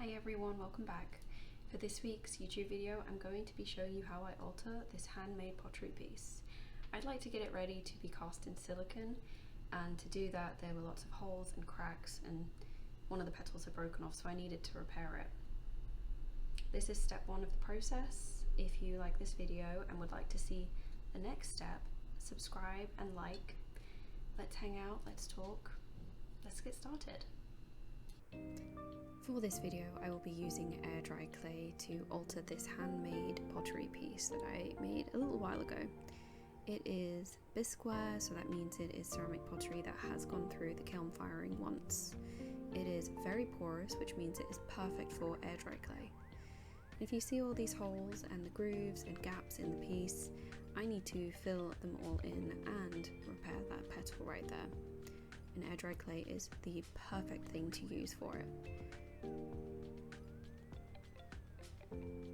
Hi everyone, welcome back. For this week's YouTube video, I'm going to be showing you how I alter this handmade pottery piece. I'd like to get it ready to be cast in silicone, and to do that there were lots of holes and cracks and one of the petals had broken off, so I needed to repair it. This is step one of the process. If you like this video and would like to see the next step, subscribe and like. Let's hang out, let's talk, let's get started. For this video I will be using air dry clay to alter this handmade pottery piece that I made a little while ago. It is bisqueware, so that means it is ceramic pottery that has gone through the kiln firing once. It is very porous, which means it is perfect for air dry clay. If you see all these holes and the grooves and gaps in the piece, I need to fill them all in and repair that petal right there. And air dry clay is the perfect thing to use for it.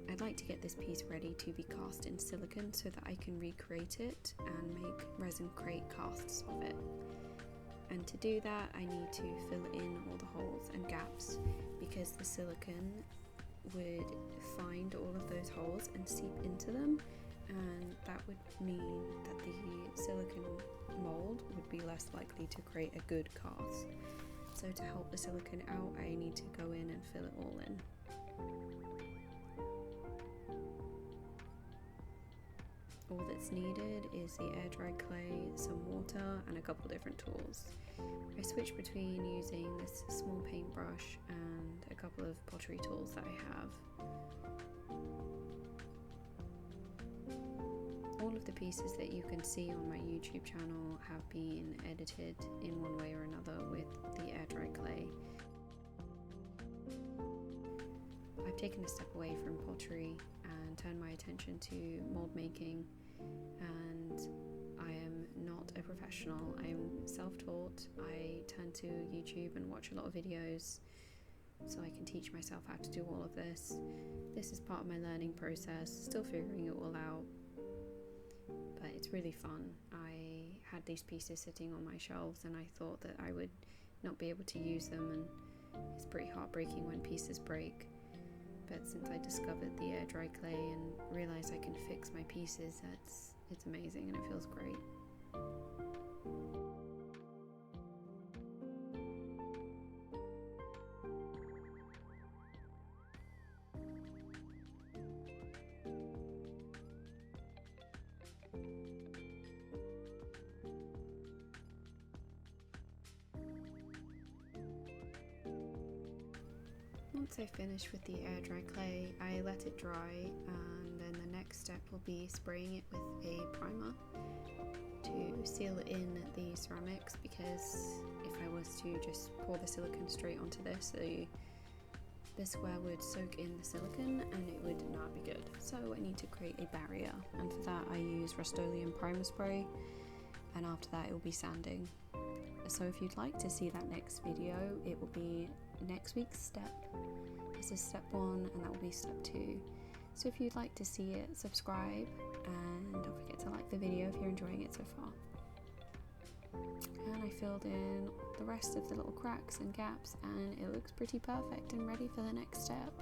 I'd like to get this piece ready to be cast in silicone so that I can recreate it and make resin crate casts of it. And to do that I need to fill in all the holes and gaps, because the silicone would find all of those holes and seep into them, and that would mean that the silicone mold would be less likely to create a good cast. So to help the silicone out, I need to go in and fill it all in. All that's needed is the air dry clay, some water and a couple different tools. I switch between using this small paintbrush and a couple of pottery tools that I have. All of the pieces that you can see on my YouTube channel have been edited in one way or another with the air dry clay. I've taken a step away from pottery and turned my attention to mold making, and I am not a professional. I'm self-taught. I turn to YouTube and watch a lot of videos so I can teach myself how to do all of this. This is part of my learning process, still figuring it all out, but it's really fun. I had these pieces sitting on my shelves and I thought that I would not be able to use them, and it's pretty heartbreaking when pieces break. But since I discovered the air dry clay and realized I can fix my pieces, it's amazing and it feels great. Once I finish with the air dry clay, I let it dry, and then the next step will be spraying it with a primer to seal in the ceramics, because if I was to just pour the silicone straight onto this, the bisqueware would soak in the silicone and it would not be good. So I need to create a barrier, and for that I use Rust-Oleum primer spray, and after that it will be sanding. So if you'd like to see that next video, it will be next week's step. This is step 1 and that will be step 2. So if you'd like to see it, subscribe, and don't forget to like the video if you're enjoying it so far. And I filled in the rest of the little cracks and gaps and it looks pretty perfect and ready for the next step.